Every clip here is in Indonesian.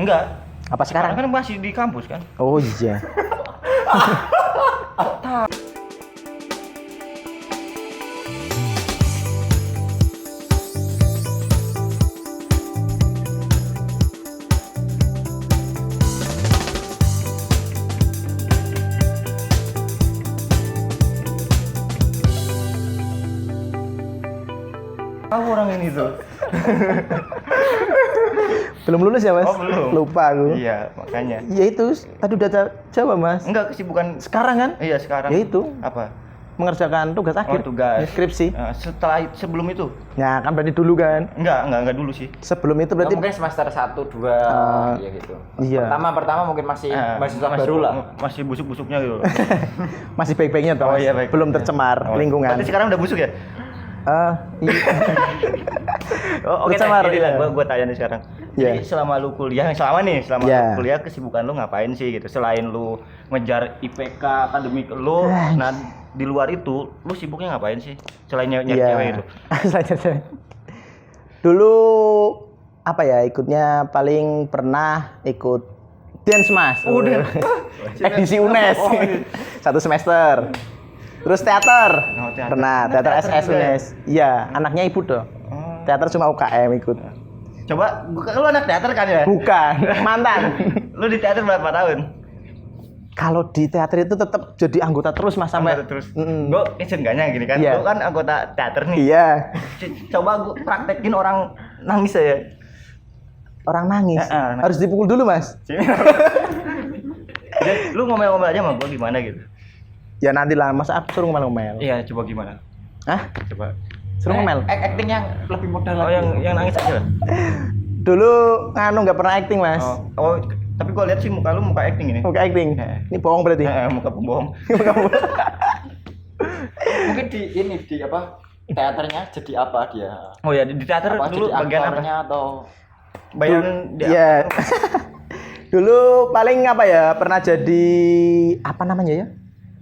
Enggak. Apa sekarang? Kan masih di kampus kan? Oh iya. Tahu orang ini tuh. Belum lulus ya, Mas? Oh, belum. Lupa aku. Iya, makanya. Ya itu, tadi udah jawab, Mas. Enggak, kesibukan Sekarang kan? iya sekarang. Ya itu, Apa? mengerjakan tugas akhir. tugas. Skripsi. Sebelum itu? Ya, kan berarti dulu kan? Enggak dulu sih. Sebelum itu berarti mungkin semester 1, 2 ya gitu. Iya. Pertama mungkin masih mahasiswa baru lah. Masih busuk-busuknya gitu. masih baik-baiknya toh. Oh, Mas. iya, baik. Belum tercemar lingkungan. Berarti sekarang udah busuk ya? Iya. Oke, Tercemar, ini lah iya. gua tanya nih sekarang. Iya. Jadi selama lu kuliah, selama Iya. lu kuliah kesibukan lu ngapain sih gitu? Selain lu ngejar IPK akademik lu, nah di luar itu lu sibuknya ngapain sih? Selain nyari cewek itu. Selain nyari cewek. Dulu apa ya, ikutnya paling pernah ikut dance, Mas. Edisi UNES. 1 semester. Terus teater. Oh, teater. Pernah, teater SS juga ya? UNES. Iya, anaknya ibu tuh. Teater cuma UKM ikut. Coba, lu anak teater kan ya? Bukan, mantan. Lu di teater berapa tahun? Kalau di teater itu tetap jadi anggota terus, Mas, sampai Terus. Mm-mm. Gua isengganya gini kan. Iya. Lu kan anggota teater nih. Iya. Coba gua praktekin orang nangis ya. Orang nangis. Harus dipukul dulu, Mas. Jadi, lu ngomel-ngomel aja sama gua gimana gitu. Ya nanti lah, masa aku suruh ngomel-ngomel. Iya, coba gimana? Hah? Coba. Suruh ngomel? Acting yang lebih modal Oh, lagi. yang nangis aja. Dulu nggak pernah acting, Mas. Oh, tapi gua lihat sih muka lu muka acting ini. Muka acting. Ini bohong berarti. Muka pembohong. Mungkin di apa? Teaternya jadi apa dia? Oh ya, di teater Apa dulu jadi bagian apa? aktornya atau Bayaran dia. Iya. Dulu paling apa ya? Pernah jadi apa namanya ya?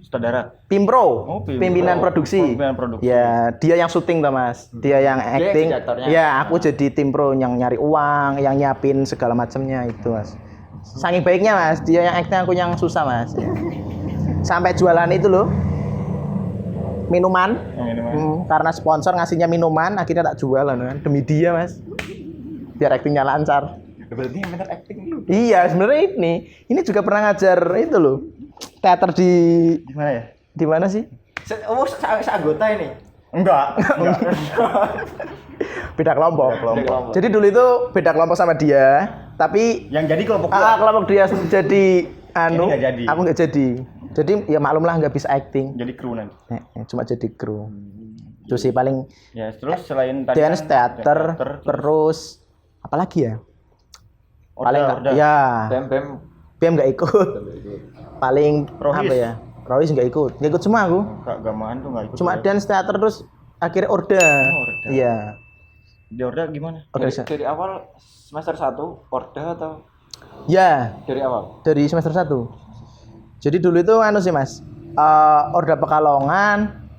Saudara. Pimpro. Oh, pimpro. Pimpinan produksi. Pimpinan produksi. Ya, dia yang syuting tuh, Mas. Dia yang acting. jadi aktornya. Ya, aku jadi tim pro yang nyari uang, yang nyiapin segala macamnya itu, Mas. Saking baiknya, Mas. Dia yang acting, aku yang susah, Mas. Sampai jualan itu loh. Minuman. Karena sponsor ngasihnya minuman, akhirnya tak jualan kan. Demi dia, Mas. Biar actingnya lancar. berarti yang benar acting lu? Iya, sebenarnya ini juga pernah ngajar itu loh. Teater di Gimana ya? di mana sih? Seanggota ini. Enggak. Beda kelompok. Beda kelompok. Jadi dulu itu beda kelompok sama dia, tapi Yang jadi kelompok gua. kelompok dia jadi Ini nggak jadi. aku nggak jadi. Jadi ya maklum lah nggak bisa acting. Jadi kru nanti. Cuma jadi kru. Itu sih paling Ya, terus selain tadi dance, kan, teater, terus apalagi ya? Paling order. ya Bem BM nggak ikut. Paling Rohis. apa ya? Rohis nggak ikut semua aku. Kak Gamaan tuh enggak ikut. Cuma dance, teater, terus akhirnya Orda. Orda. Iya. Di order gimana? Organisasi. dari awal semester 1 Orda atau Ya, dari awal? dari semester 1. Jadi dulu itu anu sih, Mas. Orda Pekalongan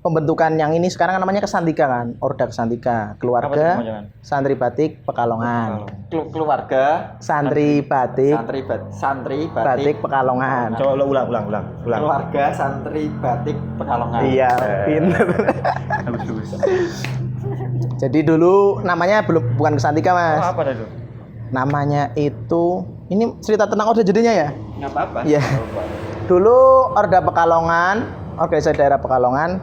pembentukan yang ini sekarang namanya Kesantika kan. Orda Kesantika, Apa tuh keluarga kepanjangan? santri batik Pekalongan. Keluarga Santri batik santri batik Pekalongan. Coba lo ulang. keluarga santri batik Pekalongan. Iya, pinter. Bagus. Jadi dulu namanya bukan Kesantika, Mas. Oh, apa dah itu? Namanya itu ini cerita tentang Orda jadinya ya? Enggak apa-apa. Iya. Dulu Orda Pekalongan, organisasi daerah Pekalongan.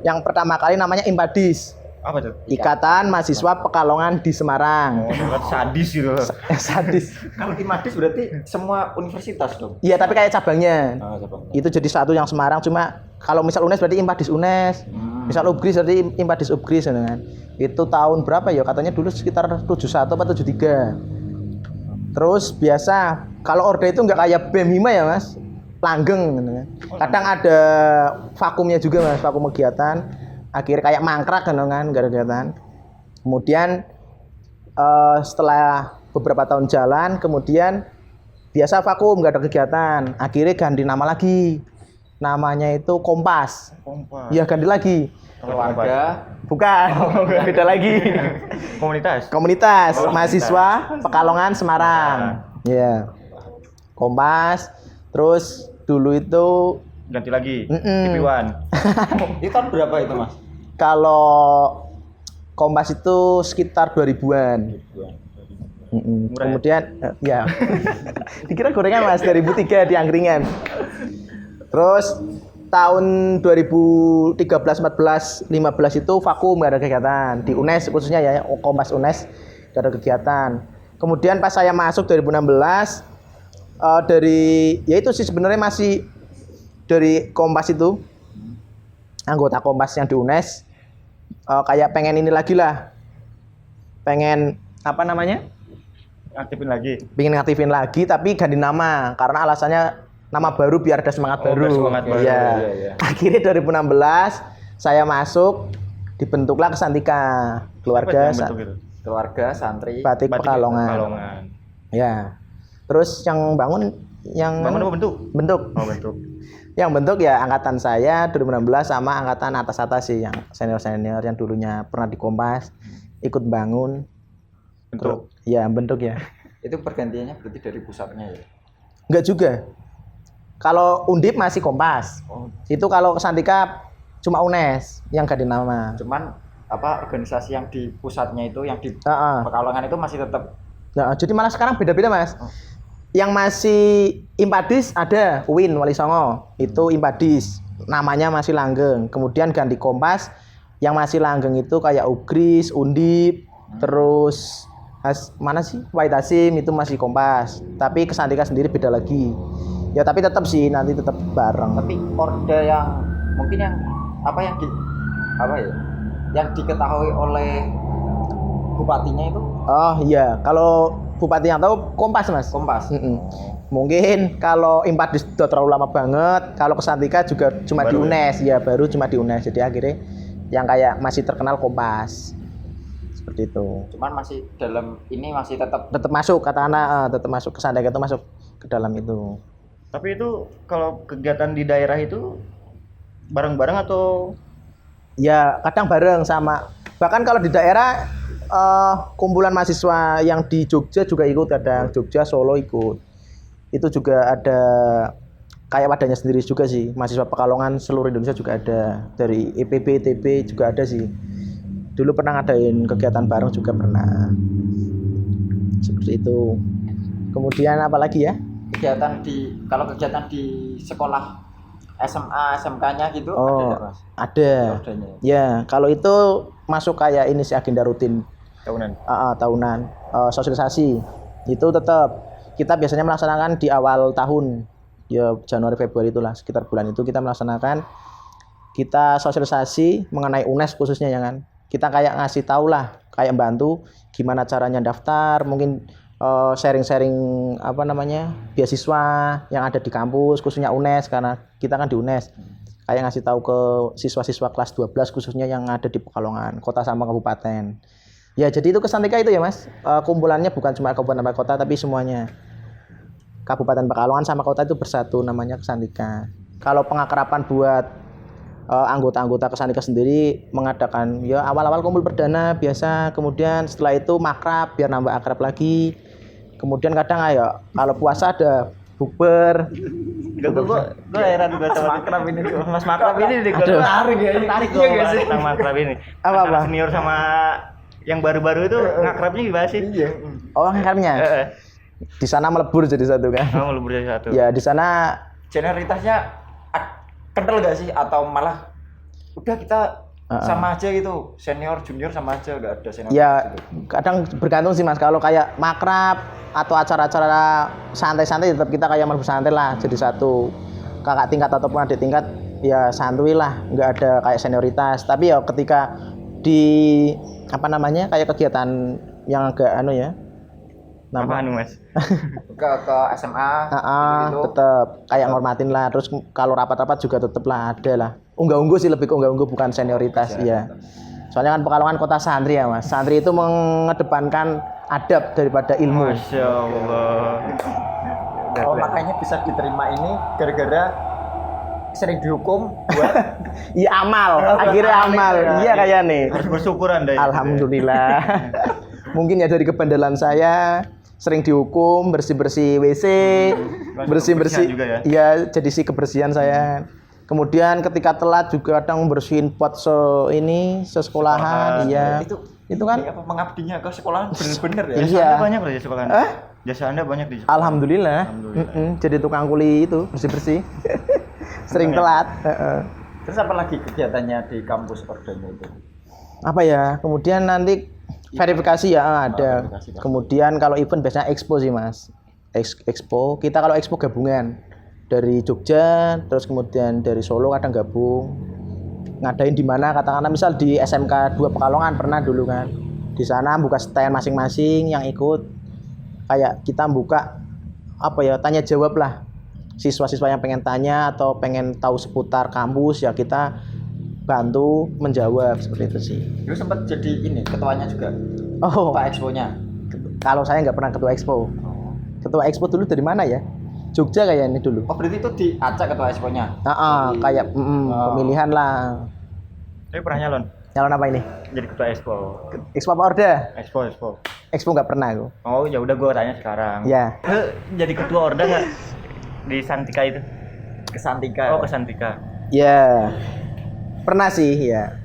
Yang pertama kali namanya Impadis. Apa tuh? Ikatan Mahasiswa Pekalongan di Semarang. Oh, sadis gitu. Sadis. Kalau Imades berarti semua universitas dong. Iya, tapi kayak cabangnya. Coba. Itu jadi satu yang Semarang, cuma kalau misal UNES berarti Impadis UNES. Misal Ubgris berarti Impadis Ubgris kan. Itu tahun berapa ya? Katanya dulu sekitar 71 atau 73. Terus biasa kalau Orda itu nggak kayak BEM Hima ya, Mas. Langgeng gitu kan. Kadang ada vakumnya juga, Mas, vakum kegiatan. Akhirnya kayak mangkrak kan, nggak ada kegiatan. Kemudian setelah beberapa tahun jalan, kemudian biasa vakum, nggak ada kegiatan. Akhirnya ganti nama lagi. Namanya itu Kompas. Kompas. Iya, ganti lagi. keluarga. Bukan, beda lagi. Komunitas. Mahasiswa Pekalongan Semarang. Iya. Kompas, terus dulu itu Ganti lagi. Mm-mm. TV One. Itu tahun berapa itu, Mas? kalau Kompas itu sekitar 2000-an. Murah ya? Kemudian ya. Dikira gorengan Mas 2003 di angkringan. Terus tahun 2013, 14, 15 itu vakum nggak ada kegiatan di UNES khususnya ya Kompas UNES nggak ada kegiatan. Kemudian pas saya masuk 2016 dari ya itu sih sebenarnya masih dari Kompas itu anggota Kompas yang di UNES kayak pengen ini lagi lah, pengen apa namanya? Aktifin lagi. Pengen ngaktifin lagi tapi ganti nama karena alasannya nama baru biar ada semangat baru. Biar semangat baru. Iya. Iya. Akhirnya 2016 saya masuk dibentuklah Kesantika keluarga Siapa yang bentuk itu? Keluarga santri. Batik Pekalongan. Pekalongan. Ya. Terus yang bangun Bangun apa bentuk? bentuk. Oh, bentuk. Yang bentuk ya angkatan saya 2016 sama angkatan atas-atas sih yang senior-senior yang dulunya pernah di Kompas ikut bangun. Bentuk. Ya, bentuk ya. Itu pergantiannya berarti dari pusatnya ya. Enggak juga. Kalau Undip masih Kompas. Oh, Itu kalau Kesantika cuma UNES yang ganti nama. cuman apa organisasi yang di pusatnya itu yang di Heeh. Pekalongan itu masih tetap. Nah, jadi malah sekarang beda-beda, Mas. Yang masih Impadis ada Win Wali Songo. Itu Impadis. Namanya masih langgeng. Kemudian ganti Kompas yang masih langgeng itu kayak Ugris, Undip, terus mana sih? White Hasim itu masih Kompas. Tapi Kesantika sendiri beda lagi. Ya tapi tetap sih nanti tetap bareng. Tapi orde yang mungkin yang apa yang di apa ya? Yang diketahui oleh bupatinya itu Oh iya, kalau Bupati yang tahu Kompas Mas. Kompas. Mm-mm. Mungkin kalau Impadis sudah terlalu lama banget, kalau Kesantika juga cuma di Baru UNES, ya baru cuma di UNES. Jadi akhirnya yang kayak masih terkenal Kompas. Seperti itu. Cuman masih dalam ini masih tetap Tetap masuk kata anak, tetap masuk Kesantika itu masuk ke dalam itu. Tapi itu kalau kegiatan di daerah itu bareng-bareng atau Ya kadang bareng sama. Bahkan kalau di daerah kumpulan mahasiswa yang di Jogja juga ikut, kadang Jogja, Solo ikut. Itu juga ada kayak wadahnya sendiri juga sih. Mahasiswa Pekalongan seluruh Indonesia juga ada. Dari EPB, TB juga ada sih. Dulu pernah ngadain kegiatan bareng juga pernah. Seperti itu. Kemudian apa lagi ya? kegiatan di kalau kegiatan di sekolah SMA SMK-nya gitu ada Oh, nggak, Mas? ada. Ordenya. Ya, kalau itu masuk kayak ini sih agenda rutin tahunan? tahunan. Sosialisasi itu tetap kita biasanya melaksanakan di awal tahun, ya Januari Februari itulah sekitar bulan itu kita melaksanakan, kita sosialisasi mengenai UNES khususnya ya kan. Kita kayak ngasih tahu lah, kayak bantu gimana caranya daftar, mungkin sharing-sharing apa namanya beasiswa yang ada di kampus khususnya UNES karena kita kan di UNES. Kayak ngasih tahu ke siswa-siswa kelas 12 khususnya yang ada di Pekalongan, kota sama kabupaten. Ya jadi itu Kesantika itu ya Mas. Kumpulannya bukan cuma kabupaten sama kota tapi semuanya. Kabupaten Pekalongan sama kota itu bersatu namanya Kesantika. Kalau pengakraban buat anggota-anggota Kesantika sendiri mengadakan ya awal-awal kumpul perdana biasa, kemudian setelah itu makrab biar nambah akrab lagi. Kemudian kadang ayo kalau puasa ada bukber. Gue heran juga sama Makrab ini. Mas Makrab ini deh gue Aduh. tertarik ya. Tertarik gue tentang Makrab ini. Apa? Antara senior sama yang baru-baru itu ngakrabnya gimana sih? Iya. Oh, ngakrabnya. Di sana melebur jadi satu kan. Kamu lebih dari satu. Ya di sana Senioritasnya kental gak sih atau malah udah kita sama aja gitu, senior junior sama aja, gak ada senior ya gitu. kadang bergantung sih Mas. Kalau kayak makrab atau acara-acara santai-santai tetap kita kayak melebur santai lah jadi satu. Kakak tingkat ataupun adik tingkat ya santuy lah, nggak ada kayak senioritas. Tapi ya ketika di apa namanya kayak kegiatan yang agak ya Apaan Mas? ke SMA gitu. tetap kayak ngormatin lah. Terus kalau rapat-rapat juga tetap lah ada lah. Unggah-ungguh sih, lebih ke unggah-ungguh bukan senioritas ya. Soalnya kan Pekalongan kota santri ya Mas. Santri itu mengedepankan adab daripada ilmu. Masya Allah. Oh makanya bisa diterima ini gara-gara sering dihukum buat Iya amal, akhirnya amal. Iya kayak nih. Harus bersyukur Anda. Alhamdulillah. Mungkin ya dari kebandelan saya sering dihukum bersih-bersih WC, bersih-bersih. Kebersihan juga ya? Iya, jadi si kebersihan saya. Kemudian ketika telat juga kadang bersihin pot sekolahan, iya. Itu kan apa mengabdinya ke sekolahan bener-bener ya. Jasa Iya. Anda banyak loh ya sekolahan. Jasa Anda banyak di sekolah. alhamdulillah. Jadi tukang kuli itu bersih-bersih. Sering telat. Terus apa lagi kegiatannya di kampus Ordanya itu? Apa ya? Kemudian nanti verifikasi ya ada. verifikasi, Pak. Kemudian kalau event biasanya expo sih Mas. Expo. Kita kalau expo gabungan dari Jogja, terus kemudian dari Solo kadang gabung. Ngadain di mana katakanlah misal di SMK 2 Pekalongan pernah dulu kan. Di sana buka stand masing-masing yang ikut. Kayak kita buka apa ya? Tanya jawab lah. Siswa-siswa yang pengen tanya atau pengen tahu seputar kampus ya kita bantu menjawab seperti itu sih. Dulu sempat jadi ini ketuanya juga. Oh, Pak Expo-nya. kalau saya nggak pernah ketua expo. Ketua expo dulu dari mana ya? Jogja kayaknya dulu. Oh, berarti itu diacak ketua Expo-nya. Kayak pemilihan lah. Tapi pernah nyalon Nyalon apa ini? jadi ketua expo. Expo apa Orda? Expo. Expo nggak pernah aku. Oh ya udah gue tanya sekarang. Ya. Jadi ketua Orda nggak di Santika itu? Kesantika. Oh ke Santika. Ya. Pernah sih ya.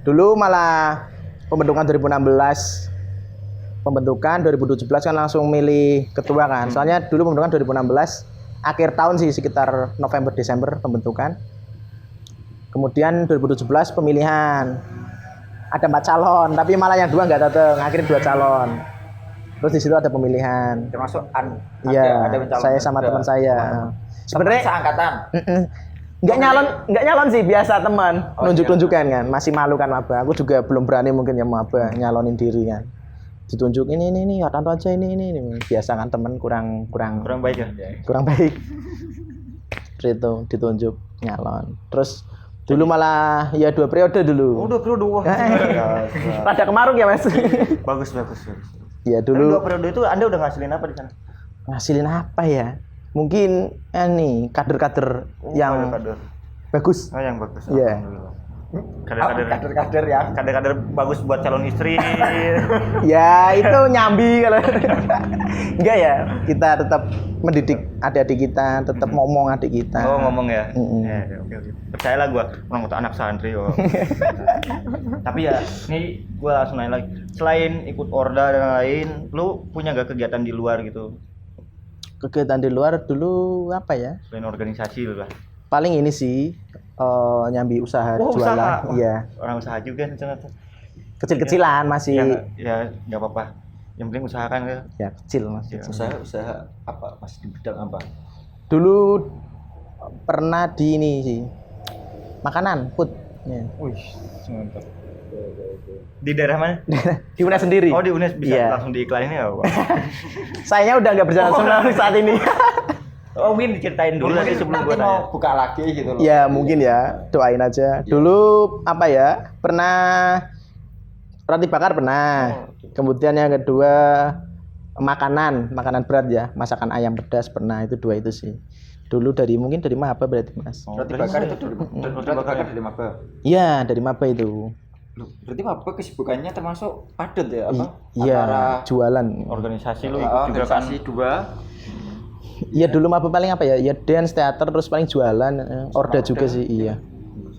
Dulu malah pembentukan 2016. Pembentukan 2017 kan langsung milih ketua kan. Soalnya dulu pembentukan 2016 akhir tahun sih sekitar November Desember pembentukan. Kemudian 2017 pemilihan. Ada 4 calon, tapi malah yang 2 nggak datang. Akhirnya 2 calon. Terus di situ ada pemilihan. Termasuk Iya, ada mencalon saya sama juga. teman saya. Sebenarnya Sebenarnya seangkatan. nggak nyalon sih, biasa teman. Oh, Nunjuk-nunjukkan kan, masih malu kan maba. Aku juga belum berani mungkin ya maba nyalonin diri kan. Ditunjuk ini Tanto aja ini. Biasa kan teman kurang Kurang baik ya. kurang baik. Terus itu ditunjuk nyalon. Terus dulu malah ya 2 periode dulu. Udah periode wah. Rada kemaruk ya Mas. Bagus. Ya Dulu 2 dulu periode itu Anda udah ngasilin apa di sana? ngasilin apa ya? Mungkin nih kader-kader yang kader. bagus. Oh yang bagus. Iya. Alhamdulillah. Kader-kader ya. Kader-kader bagus buat calon istri. Ya itu nyambi kalau enggak ya, kita tetap mendidik adik-adik kita, tetap ngomong adik kita. Oh ngomong ya. Mm-mm. Ya, oke. Percayalah gua orang untuk anak santri oh. Tapi ya, ini gua langsung nanya lagi. Selain ikut Orda dan lain, lu punya gak kegiatan di luar gitu? Kegiatan di luar dulu apa ya? Selain organisasi lu lah. Paling ini sih nyambi usaha Oh, jualan. usaha. Wah, Iya. Orang usaha juga ternyata. Kecil-kecilan masih. Ya nggak apa-apa. Yang penting usahakan ya. Ya kecil masih. Usaha apa? Masih di bidang apa? Dulu pernah di ini sih. Makanan, food. Ya. Wih, mantap. Di daerah mana? Di UNES sendiri. Oh di UNES bisa Iya. langsung diiklanin ya Pak? Sayangnya udah nggak berjalan sama saat ini. Oh mungkin diceritain dulu nanti sebelum nanti gua mau tanya. buka lagi gitu loh. Ya mungkin ya, doain aja. Dulu apa ya? Pernah roti bakar pernah. Kemudian yang kedua makanan berat ya, masakan ayam pedas pernah. Itu 2 itu sih. Dulu mungkin dari maba berarti Mas. Roti bakar itu roti bakar dari maba. Iya, dari maba itu. Loh, berarti maba kesibukannya termasuk padat ya apa? Iya, jualan. Organisasi lu ikut juga kan? Organisasi 2. Iya dulu maba paling apa ya? Ya dance, teater, terus paling jualan. Orda juga sih, iya.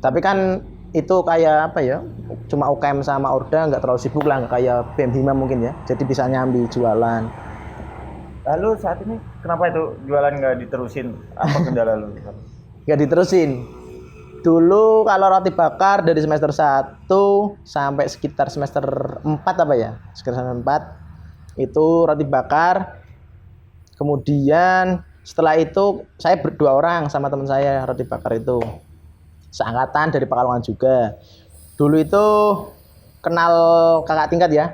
Tapi kan itu kayak apa ya? Cuma UKM sama Orda nggak terlalu sibuk lah, nggak kayak BEM Hima mungkin ya. Jadi bisa nyambi jualan. Lalu saat ini kenapa itu jualan nggak diterusin? Apa kendala lu? Nggak diterusin. Dulu kalau roti bakar dari semester 1 sampai sekitar semester 4 apa ya? Sekitar semester 4 itu roti bakar. Kemudian setelah itu saya 2 orang sama teman saya roti bakar itu. Seangkatan dari Pekalongan juga. Dulu itu kenal kakak tingkat ya.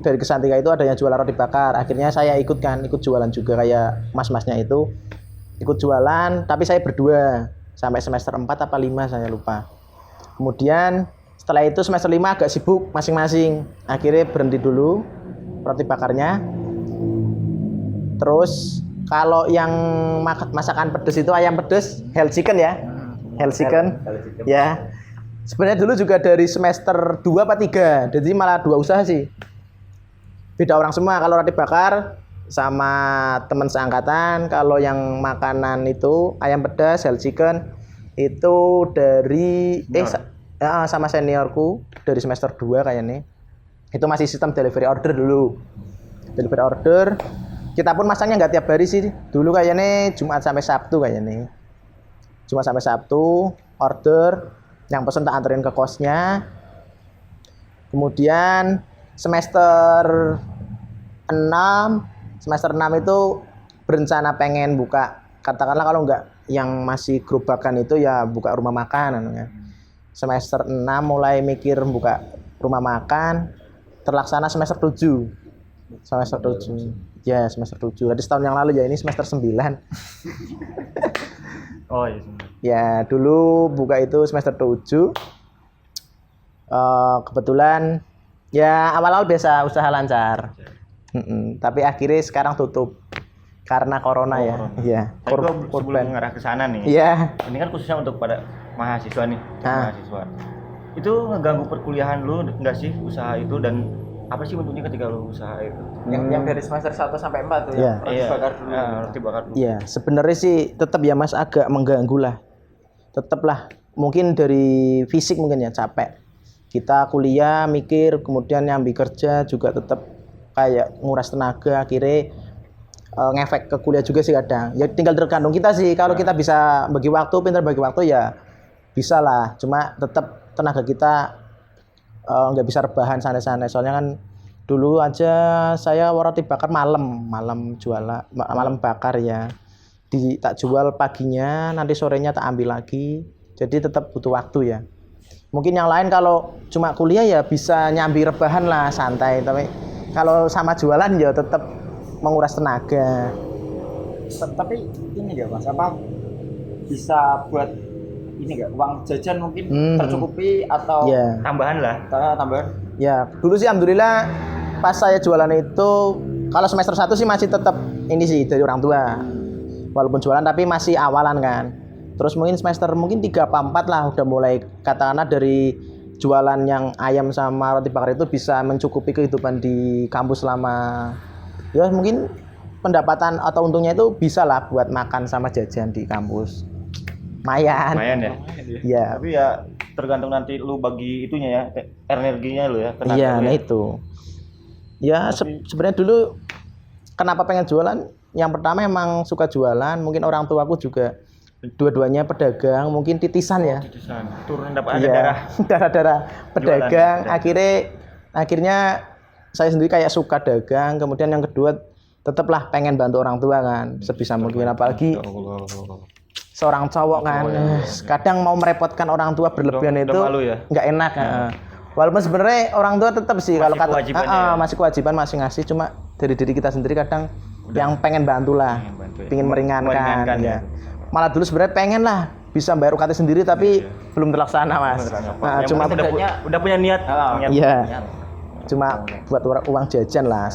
Dari Kesantika itu ada yang jualan roti bakar. Akhirnya saya ikut jualan juga kayak mas-masnya itu. Ikut jualan, tapi saya berdua. Sampai semester 4 apa 5 saya lupa. Kemudian setelah itu semester 5 agak sibuk masing-masing. Akhirnya berhenti dulu roti bakarnya. Terus kalau yang masakan pedes itu ayam pedes, hell chicken ya. Helsiken. Ya. Sebenarnya dulu juga dari semester 2 apa 3. Jadi malah 2 usaha sih. Beda orang semua. Kalau roti bakar sama teman seangkatan, kalau yang makanan itu ayam pedas Helsiken itu dari sama seniorku dari semester 2 kayaknya. Itu masih sistem delivery order dulu. Delivery order. Kita pun masangnya nggak tiap hari sih. Dulu kayaknya Jumat sampai Sabtu kayaknya. Jumat sampai Sabtu order, yang pesen tak anterin ke kosnya. Kemudian semester 6 itu berencana pengen buka, katakanlah kalau nggak yang masih gerobakan itu ya buka rumah makan ya. Semester 6 mulai mikir buka rumah makan, terlaksana semester 7. Semester 7. Ya, semester 7. Tadi setahun yang lalu ya, ini semester 9. Oh iya. Ya, dulu buka itu semester 7. Kebetulan ya awal-awal biasa usaha lancar. Tapi akhirnya sekarang tutup karena corona ya. Iya. Tapi gua sebelum ngarah ke sana nih. Iya. Ini kan khususnya untuk pada mahasiswa nih, mahasiswa. Itu ngeganggu perkuliahan lu enggak sih usaha itu, dan apa sih bentuknya ketika lu usaha itu? Yang dari semester 1 sampai 4 tuh ya. Roti bakar dulu. Roti bakar dulu. Iya, sebenarnya sih tetap ya Mas agak mengganggu lah. Tetap lah. Mungkin dari fisik mungkin ya capek. Kita kuliah mikir, kemudian nyambi kerja juga tetap kayak nguras tenaga, akhirnya ngefek ke kuliah juga sih kadang. Ya tinggal tergantung kita sih. Kalau kita bisa bagi waktu, pintar bagi waktu ya bisa lah. Cuma tetap tenaga kita nggak bisa rebahan santai-santai. Soalnya kan dulu aja saya roti bakar malam jualan, malam bakar ya. Tak jual paginya, nanti sorenya tak ambil lagi. Jadi tetap butuh waktu ya. Mungkin yang lain kalau cuma kuliah ya bisa nyambi rebahan lah santai. Tapi kalau sama jualan ya tetap menguras tenaga. Tapi ini enggak Mas, apa bisa buat ini enggak uang jajan mungkin tercukupi atau tambahan lah. Tambahan. Ya, dulu sih alhamdulillah pas saya jualan itu kalau semester 1 sih masih tetap ini sih dari orang tua. Walaupun jualan tapi masih awalan kan. Terus mungkin semester 3 apa 4 lah udah mulai katakanlah dari jualan yang ayam sama roti bakar itu bisa mencukupi kehidupan di kampus selama ya mungkin pendapatan atau untungnya itu bisa lah buat makan sama jajan di kampus. Lumayan ya. Iya. Tapi ya tergantung nanti lu bagi itunya ya, energinya lu ya. Iya, nah itu. Ya sebenarnya dulu kenapa pengen jualan? Yang pertama emang suka jualan, mungkin orang tuaku juga dua-duanya pedagang, mungkin titisan ya. Titisan. Turun dapat ada darah pedagang. Jualan. Akhirnya saya sendiri kayak suka dagang. Kemudian yang kedua tetaplah pengen bantu orang tua kan sebisa mungkin, apalagi seorang cowok kan kadang mau merepotkan orang tua berlebihan itu nggak enak. Walaupun sebenarnya orang tua tetap sih kalau kata masih kewajiban masih ngasih, cuma dari diri kita sendiri kadang yang pengen bantu lah, pengen meringankan ya. Malah dulu sebenarnya pengen lah bisa bayar UKT sendiri tapi belum terlaksana Mas. Nah, cuma udah punya niat. Iya. Cuma buat uang jajan lah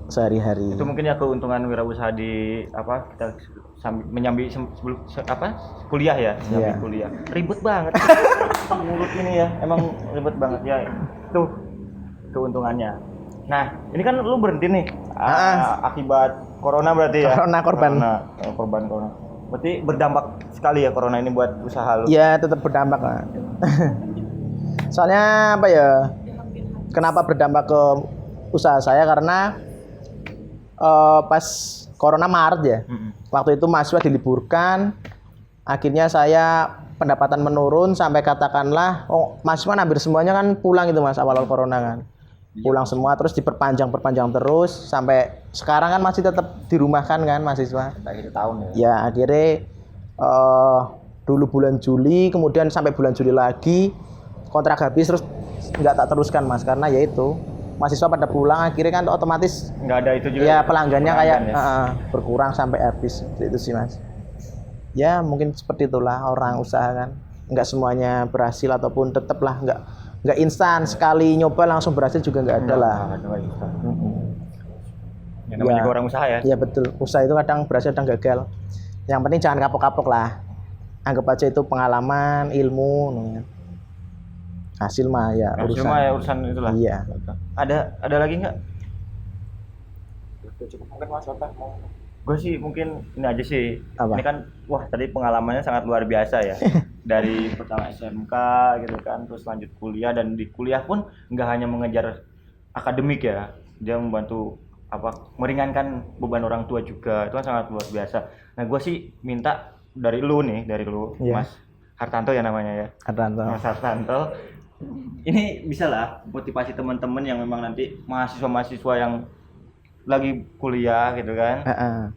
sehari-hari. Itu mungkin ya keuntungan wirausaha di kita menyambi sebelum kuliah ya, kuliah. Ribet banget. Mulut ini ya, emang ribet banget ya. Itu keuntungannya. Nah, ini kan lu berhenti nih akibat corona berarti ya. Korban corona. Berarti berdampak sekali ya corona ini buat usaha lu. Iya, tetap berdampak lah. Soalnya apa ya? Kenapa berdampak ke usaha saya? Karena pas corona Maret ya. Waktu itu mahasiswa diliburkan. Akhirnya saya pendapatan menurun sampai katakanlah mahasiswa hampir semuanya kan pulang itu Mas awal corona kan. Pulang semua terus diperpanjang terus sampai sekarang kan masih tetap dirumahkan kan mahasiswa. Akhir tahun ya. Ya akhirnya dulu bulan Juli kemudian sampai bulan Juli lagi kontrak habis terus nggak tak teruskan Mas karena ya itu mahasiswa pada pulang akhirnya kan otomatis nggak ada itu juga. Ya pelanggannya kayak berkurang sampai habis itu sih Mas. Ya mungkin seperti itulah orang usaha kan nggak semuanya berhasil ataupun tetaplah nggak instan sekali nyoba langsung berhasil juga nggak ada lah. Ya, namanya juga orang usaha ya. Iya betul. Usaha itu kadang berhasil kadang gagal. Yang penting jangan kapok-kapok lah. anggap aja itu pengalaman, ilmu, ya. Hasil mah ya Hasil mah ya urusan itulah. Iya. Ada lagi nggak? Udah cukup mungkin Mas Otak mau. Gue sih mungkin ini aja sih. Apa? Ini kan wah tadi pengalamannya sangat luar biasa ya. Dari pertama SMK gitu kan, terus lanjut kuliah, dan di kuliah pun nggak hanya mengejar akademik ya. Dia membantu meringankan beban orang tua juga. Itu kan sangat luar biasa. Nah, gue sih minta dari lu, Iya. Mas Hartanto ya namanya ya. Mas Hartanto. Ini bisa lah motivasi teman-teman yang memang nanti mahasiswa-mahasiswa yang lagi kuliah gitu kan,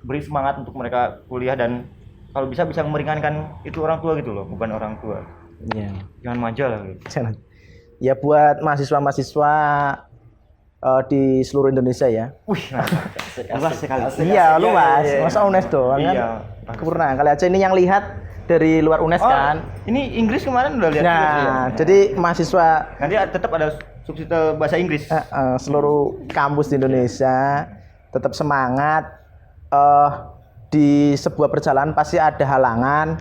beri semangat untuk mereka kuliah, dan kalau bisa meringankan itu orang tua gitu loh, beban orang tua. Iya. Jangan manja lah gitu. Ya buat mahasiswa-mahasiswa di seluruh Indonesia ya. Wih, luas sekali. Iya, luas. Iya. Masa UNES doang kan? Iya. Kurang. Kali aja ini yang lihat dari luar UNES kan. Ini Inggris kemarin udah lihat juga sih ya. Nah, jadi mahasiswa Nanti tetap ada subtitle bahasa Inggris. seluruh kampus di Indonesia tetap semangat. Di sebuah perjalanan pasti ada halangan,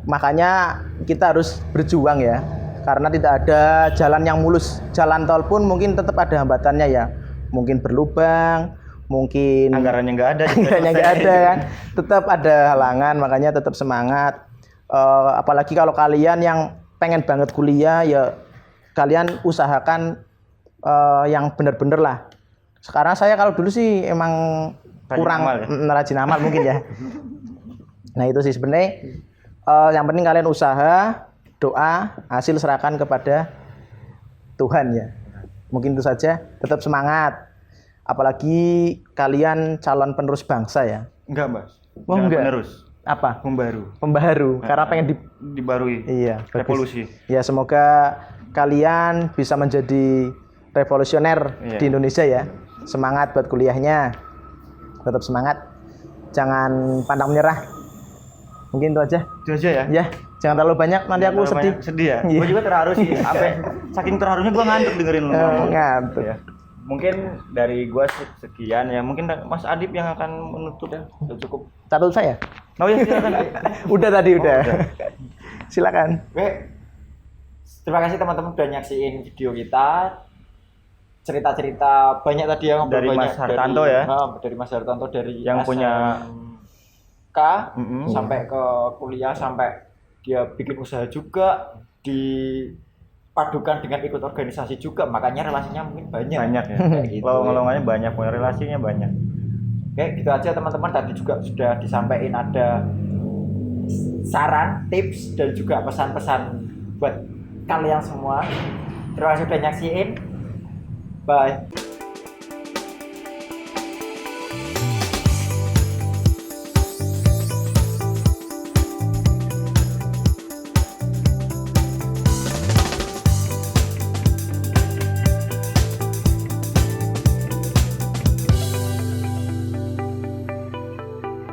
makanya kita harus berjuang ya, karena tidak ada jalan yang mulus. Jalan tol pun mungkin tetap ada hambatannya ya, mungkin berlubang, mungkin Anggarannya nggak ada. anggarannya nggak ada kan, tetap ada halangan, makanya tetap semangat. Apalagi kalau kalian yang pengen banget kuliah ya, kalian usahakan yang bener-bener lah. Sekarang saya kalau dulu sih emang kurang rajin amal mungkin ya. Nah itu sih sebenarnya yang penting kalian usaha, doa, hasil serahkan kepada Tuhan ya. Mungkin itu saja, tetap semangat. Apalagi kalian calon penerus bangsa ya. Enggak, Mas. Oh, Jangan enggak. penerus. Apa? Pembaru. Karena pengen Dibarui. Iya, Revolusi. Ya semoga kalian bisa menjadi revolusioner di Indonesia ya. Semangat buat kuliahnya. Tetap semangat. Jangan pantang menyerah. Mungkin itu aja. Itu aja ya. Ya, jangan terlalu banyak nanti aku sedih. Sedih ya. Iya. Gue juga terharu sih. Sampai saking terharunya gue ngantuk dengerin lu. Ngantuk. Ya. Mungkin dari gue sekian ya. Mungkin Mas Adip yang akan menutup ya. Udah cukup. Catut saya. Oh ya, silakan. Udah tadi udah. Udah. Silakan. Oke. Terima kasih teman-teman udah nyaksiin video kita. Cerita-cerita banyak tadi yang Dari Mas Hartanto ya. Dari Mas Hartanto, dari Yang punya SMK sampai ke kuliah, sampai dia bikin usaha juga, dipadukan dengan ikut organisasi juga, makanya relasinya mungkin banyak. Banyak ya. Kayak gitu. Lowongannya banyak, punya relasinya banyak. Oke, gitu aja teman-teman. Tadi juga sudah disampaikan ada saran, tips, dan juga pesan-pesan buat kalian semua. Terima kasih sudah nyaksiin. Bye.